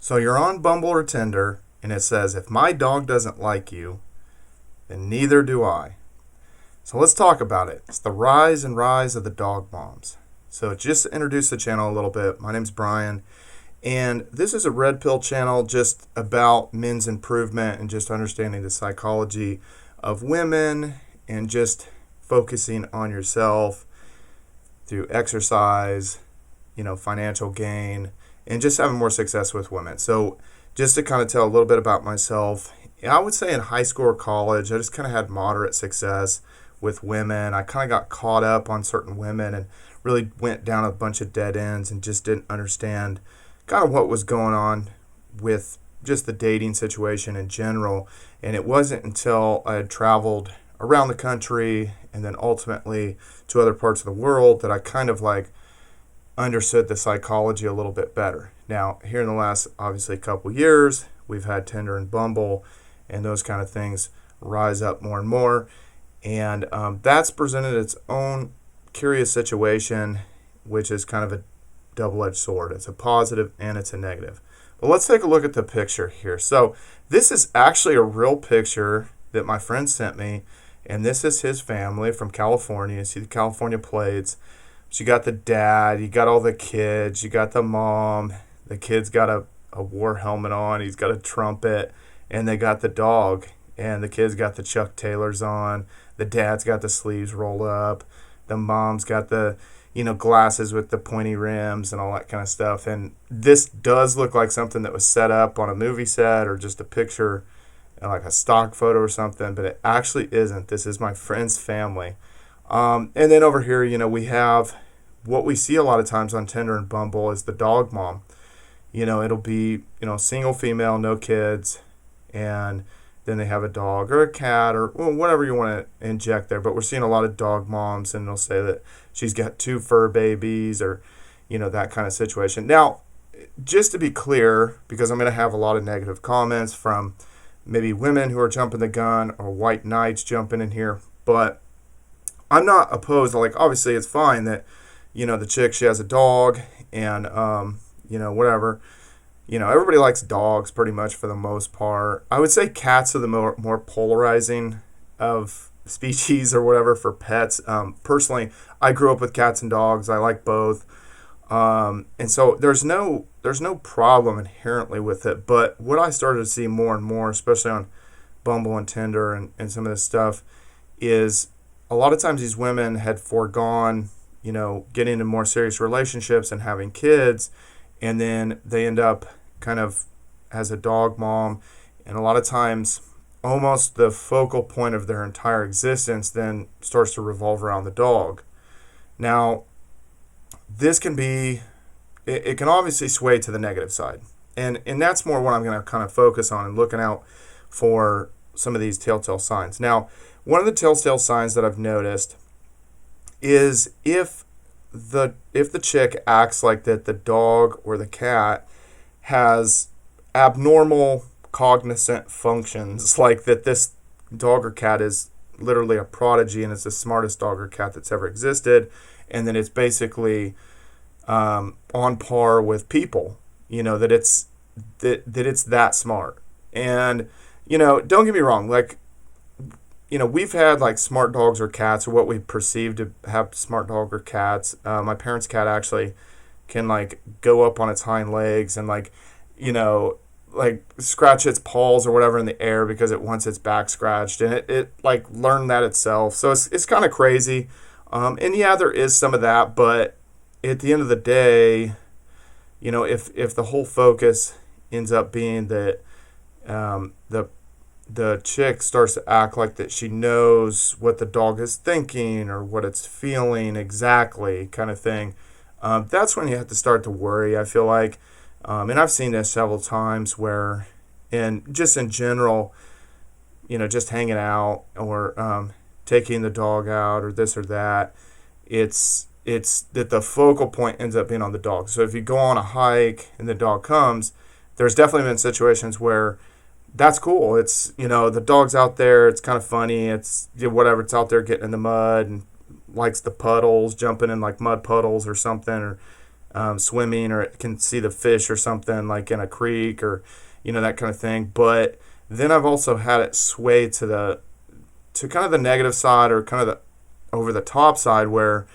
So you're on Bumble or Tinder, and it says, if my dog doesn't like you, then neither do I. So let's talk about it. It's the rise and rise of the dog moms. So just to introduce the channel a little bit, my name's Brian, and this is a red pill channel just about men's improvement and just understanding the psychology of women and just focusing on yourself through exercise, financial gain, and just having more success with women. So just to kind of tell a little bit about myself, I would say in high school or college, I just kind of had moderate success with women. I kind of got caught up on certain women and really went down a bunch of dead ends and just didn't understand kind of what was going on with just the dating situation in general. And it wasn't until I had traveled around the country and then ultimately to other parts of the world that I kind of understood the psychology a little bit better. Now, here in the last, obviously, couple years, we've had Tinder and Bumble, and those kind of things rise up more and more. And that's presented its own curious situation, which is kind of a double-edged sword. It's a positive and it's a negative. But let's take a look at the picture here. So this is actually a real picture that my friend sent me, and this is his family from California. You see the California plates. So you got the dad, you got all the kids, you got the mom. The kid's got a war helmet on, he's got a trumpet, and they got the dog. And the kid's got the Chuck Taylors on. The dad's got the sleeves rolled up. The mom's got the, glasses with the pointy rims and all that kind of stuff. And this does look like something that was set up on a movie set or just a picture, like a stock photo or something, but it actually isn't. This is my friend's family. And then over here, we have what we see a lot of times on Tinder and Bumble is the dog mom. It'll be, single female, no kids, and then they have a dog or a cat or whatever you want to inject there. But we're seeing a lot of dog moms, and they'll say that she's got 2 fur babies or, that kind of situation. Now, just to be clear, because I'm going to have a lot of negative comments from maybe women who are jumping the gun or white knights jumping in here, but I'm not opposed. Obviously, it's fine that, the chick, she has a dog and, whatever. Everybody likes dogs pretty much for the most part. I would say cats are the more polarizing of species or whatever for pets. Personally, I grew up with cats and dogs. I like both. And so there's no problem inherently with it. But what I started to see more and more, especially on Bumble and Tinder and some of this stuff, is a lot of times these women had foregone, getting into more serious relationships and having kids, and then they end up kind of as a dog mom, and a lot of times almost the focal point of their entire existence then starts to revolve around the dog. Now, this can be, it can obviously sway to the negative side, and that's more what I'm going to kind of focus on and looking out for some of these telltale signs. Now, one of the telltale signs that I've noticed is if the chick acts like that the dog or the cat has abnormal cognizant functions, like that this dog or cat is literally a prodigy and it's the smartest dog or cat that's ever existed, and then it's basically on par with people, that it's that smart. And don't get me wrong, we've had smart dogs or cats, or what we perceive to have smart dog or cats. My parents' cat actually can go up on its hind legs and scratch its paws or whatever in the air because it wants its back scratched, and it learned that itself. So it's kind of crazy. And yeah, there is some of that, but at the end of the day, if the whole focus ends up being that the chick starts to act like that she knows what the dog is thinking or what it's feeling exactly, kind of thing, that's when you have to start to worry, I feel like. And I've seen this several times where, just in general, just hanging out or taking the dog out or this or that, it's that the focal point ends up being on the dog. So if you go on a hike and the dog comes, there's definitely been situations where that's cool. It's, the dog's out there. It's kind of funny. It's whatever. It's out there getting in the mud and likes the puddles, jumping in mud puddles or something, or swimming, or it can see the fish or something like in a creek, or that kind of thing. But then I've also had it sway to kind of the negative side, or kind of the over the top side, where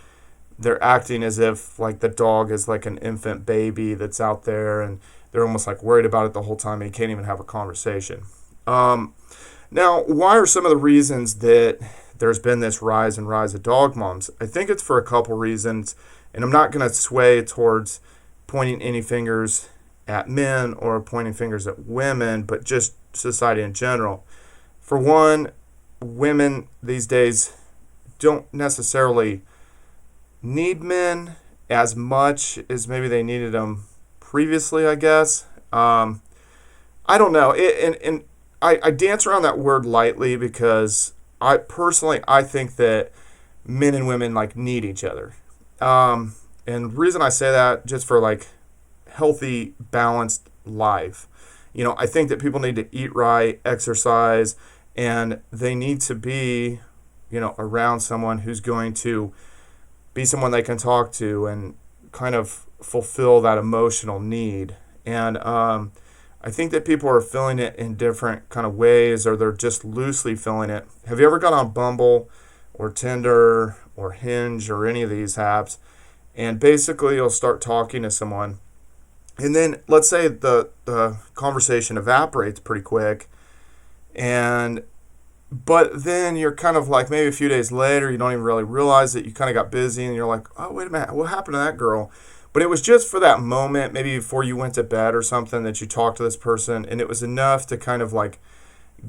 they're acting as if like the dog is like an infant baby that's out there, and they're almost like worried about it the whole time, and you can't even have a conversation. Now, why are some of the reasons that there's been this rise of dog moms? I think it's for a couple reasons, and I'm not going to sway towards pointing any fingers at men or pointing fingers at women, but just society in general. For one, women these days don't necessarily need men as much as maybe they needed them previously, I guess. I don't know. And I dance around that word lightly because I think that men and women like need each other. And the reason I say that, just for like healthy, balanced life. I think that people need to eat right, exercise, and they need to be, around someone who's going to be someone they can talk to and kind of fulfill that emotional need. And I think that people are filling it in different kind of ways, or they're just loosely filling it. Have you ever gone on Bumble or Tinder or Hinge or any of these apps, and basically you'll start talking to someone, and then let's say the conversation evaporates pretty quick, but then you're kind of like, maybe a few days later, you don't even really realize that you kind of got busy, and you're like, oh, wait a minute, what happened to that girl? But it was just for that moment, maybe before you went to bed or something, that you talked to this person, and it was enough to kind of like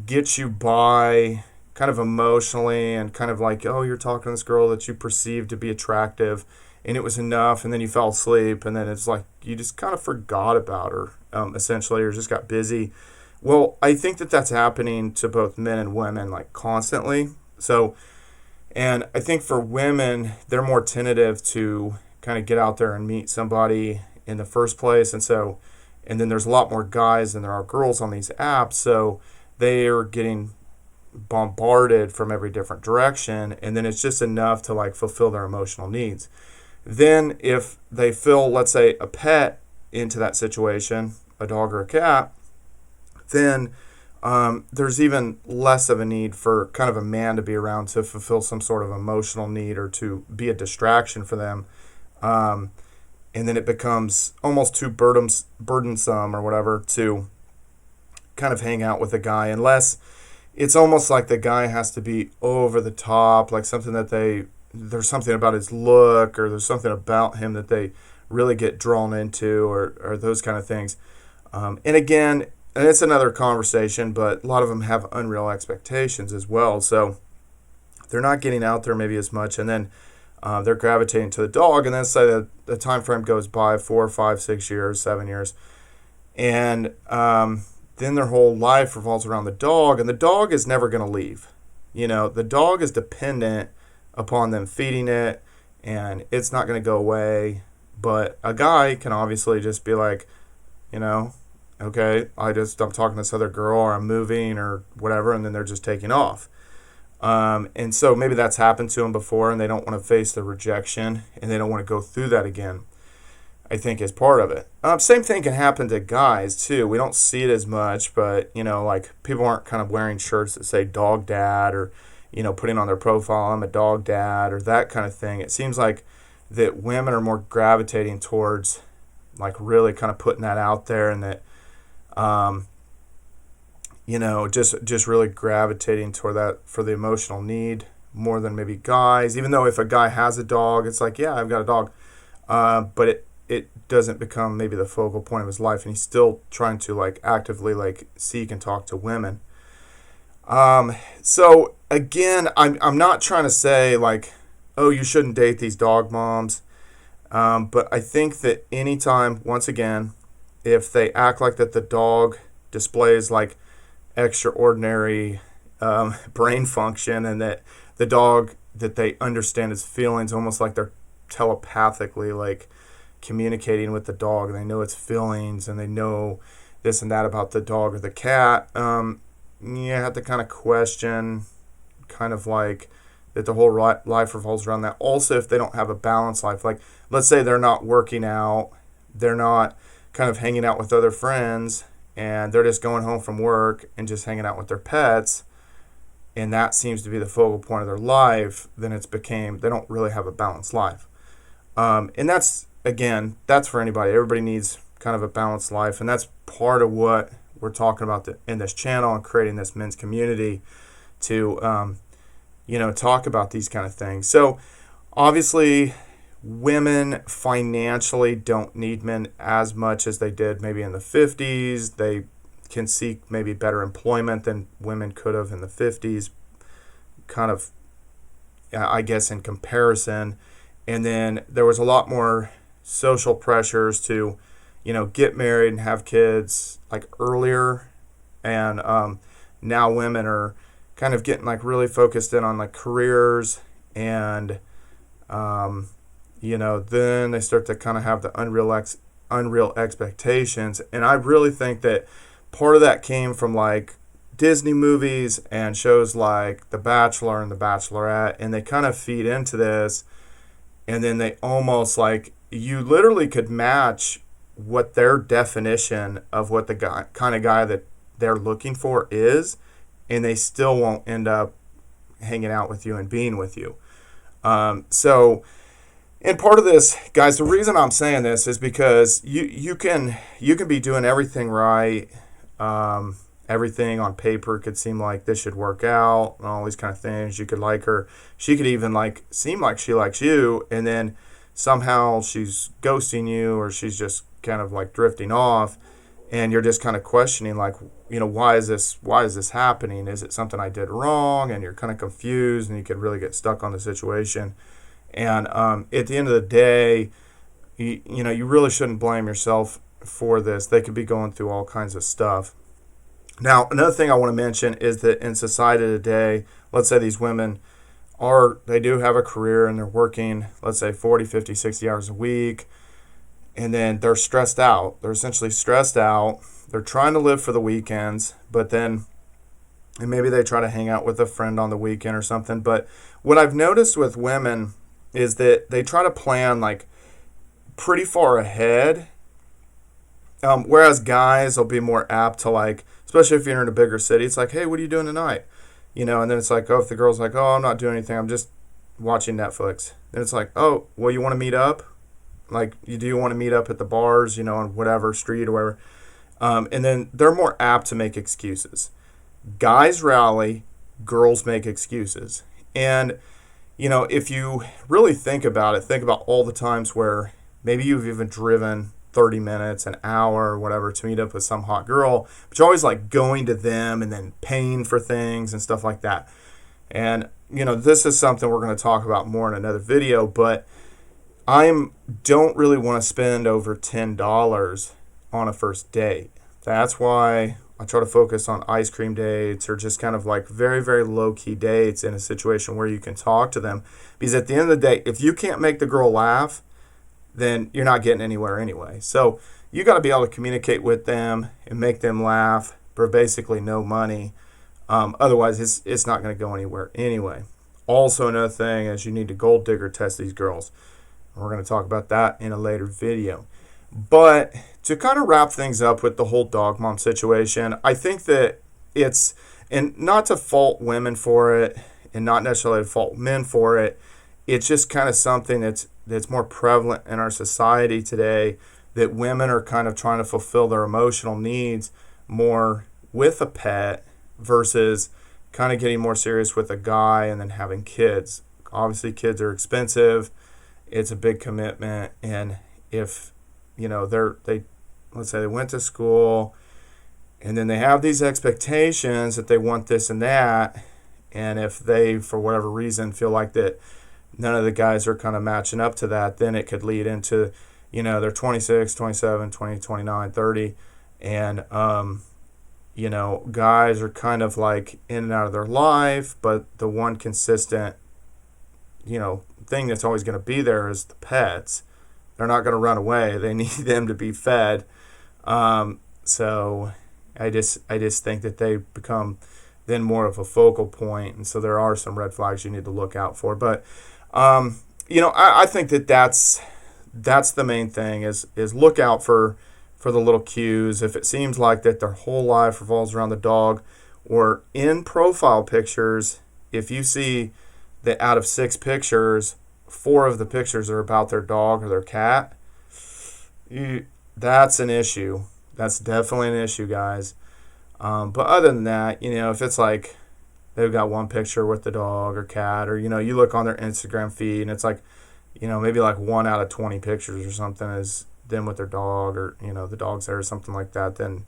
get you by kind of emotionally, and kind of like, oh, you're talking to this girl that you perceived to be attractive, and it was enough, and then you fell asleep, and then it's like you just kind of forgot about her, essentially, or just got busy. Well, I think that that's happening to both men and women, like constantly. So, and I think for women, they're more tentative to kind of get out there and meet somebody in the first place. And then there's a lot more guys than there are girls on these apps. So they are getting bombarded from every different direction. And then it's just enough to like fulfill their emotional needs. Then if they fill, let's say, a pet into that situation, a dog or a cat, then there's even less of a need for kind of a man to be around to fulfill some sort of emotional need, or to be a distraction for them. And then it becomes almost too burdensome or whatever to kind of hang out with a guy, unless it's almost like the guy has to be over the top, like something that there's something about his look, or there's something about him that they really get drawn into, or those kind of things. And again, and it's another conversation, but a lot of them have unreal expectations as well. So they're not getting out there maybe as much, and then they're gravitating to the dog. And then say that the time frame goes by 4, 5, 6 years, 7 years, and then their whole life revolves around the dog, and the dog is never going to leave. The dog is dependent upon them feeding it, and it's not going to go away. But a guy can obviously just be like, okay, I'm talking to this other girl, or I'm moving, or whatever, and then they're just taking off. And so maybe that's happened to them before, and they don't want to face the rejection, and they don't want to go through that again, I think, is part of it. Same thing can happen to guys, too. We don't see it as much, but, like people aren't kind of wearing shirts that say dog dad, or, putting on their profile, I'm a dog dad, or that kind of thing. It seems like that women are more gravitating towards like really kind of putting that out there, and that just really gravitating toward that for the emotional need more than maybe guys. Even though if a guy has a dog, it's like, yeah, I've got a dog, but it doesn't become maybe the focal point of his life, and he's still trying to like actively like seek and talk to women. So again, I'm not trying to say like, oh, you shouldn't date these dog moms, but I think that anytime, once again, if they act like that the dog displays like extraordinary brain function, and that the dog, that they understand his feelings, almost like they're telepathically like communicating with the dog, and they know its feelings, and they know this and that about the dog or the cat, you have to kind of question kind of like that the whole life revolves around that. Also, if they don't have a balanced life, like let's say they're not working out, they're not kind of hanging out with other friends, and they're just going home from work and just hanging out with their pets, and that seems to be the focal point of their life, then they don't really have a balanced life. And that's, again, that's for anybody. Everybody needs kind of a balanced life, and that's part of what we're talking about in this channel and creating this men's community to, talk about these kind of things. So obviously, women financially don't need men as much as they did maybe in the 50s. They can seek maybe better employment than women could have in the 50s, kind of, I guess, in comparison. And then there was a lot more social pressures to, get married and have kids like earlier. And now women are kind of getting like really focused in on like careers, and then they start to kind of have the unreal expectations. And I really think that part of that came from like Disney movies and shows like The Bachelor and The Bachelorette, and they kind of feed into this, and then they almost like, you literally could match what their definition of what the kind of guy that they're looking for is, and they still won't end up hanging out with you and being with you. And part of this, guys, the reason I'm saying this is because you can be doing everything right. Everything on paper could seem like this should work out and all these kind of things. You could like her. She could even seem like she likes you, and then somehow she's ghosting you, or she's just kind of like drifting off, and you're just kind of questioning like, why is this happening? Is it something I did wrong? And you're kind of confused, and you could really get stuck on the situation. And at the end of the day, you really shouldn't blame yourself for this. They could be going through all kinds of stuff. Now, another thing I want to mention is that in society today, let's say these women they do have a career and they're working, let's say 40, 50, 60 hours a week, and then they're stressed out. They're essentially stressed out. They're trying to live for the weekends, and maybe they try to hang out with a friend on the weekend or something. But what I've noticed with women is that they try to plan like pretty far ahead, whereas guys will be more apt to like, especially if you're in a bigger city, it's like, hey, what are you doing tonight? And then it's like, oh, if the girl's like, oh, I'm not doing anything, I'm just watching Netflix. Then it's like, oh, well, you want to meet up? Like, do you want to meet up at the bars, on whatever street or whatever? And then they're more apt to make excuses. Guys rally, girls make excuses. And, if you really think about all the times where maybe you've even driven 30 minutes, an hour, or whatever to meet up with some hot girl, but you're always like going to them and then paying for things and stuff like that. And, this is something we're going to talk about more in another video, but I don't really want to spend over $10 on a first date. That's why I try to focus on ice cream dates, or just kind of like very, very low-key dates in a situation where you can talk to them. Because at the end of the day, if you can't make the girl laugh, then you're not getting anywhere anyway. So you got to be able to communicate with them and make them laugh for basically no money. Otherwise, it's not going to go anywhere anyway. Also, another thing is you need to gold digger test these girls. We're going to talk about that in a later video. But to kind of wrap things up with the whole dog mom situation, I think that and not to fault women for it and not necessarily to fault men for it, it's just kind of something that's more prevalent in our society today, that women are kind of trying to fulfill their emotional needs more with a pet versus kind of getting more serious with a guy and then having kids. Obviously, kids are expensive. It's a big commitment. And if, let's say they went to school and then they have these expectations that they want this and that, and if they, for whatever reason, feel like that none of the guys are kind of matching up to that, then it could lead into, they're 26, 27, 20, 29, 30. And, guys are kind of like in and out of their life, but the one consistent, thing that's always going to be there is the pets. They're not going to run away. They need them to be fed. So I just think that they become then more of a focal point. And so there are some red flags you need to look out for. But, I think that's the main thing is look out for the little cues. If it seems like that their whole life revolves around the dog, or in profile pictures, if you see that out of 6 pictures, 4 of the pictures are about their dog or their cat, that's an issue. That's definitely an issue, guys. But other than that, if it's like they've got one picture with the dog or cat, or, you look on their Instagram feed and it's like, maybe like 1 out of 20 pictures or something is them with their dog, or, the dog's there or something like that, then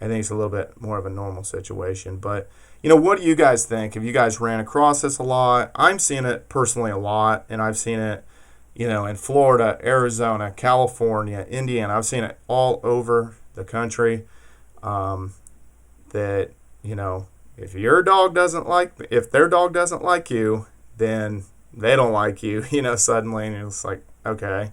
I think it's a little bit more of a normal situation. But, what do you guys think? Have you guys ran across this a lot? I'm seeing it personally a lot, and I've seen it, in Florida, Arizona, California, Indiana. I've seen it all over the country. That, if their dog doesn't like you, then they don't like you, suddenly, and it's like, okay.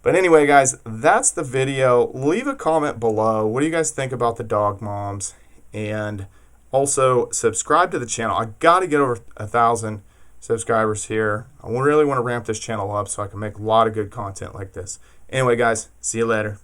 But anyway, guys, that's the video. Leave a comment below. What do you guys think about the dog moms? And also, subscribe to the channel. I got to get over 1,000 subscribers here. I really want to ramp this channel up so I can make a lot of good content like this. Anyway, guys, see you later.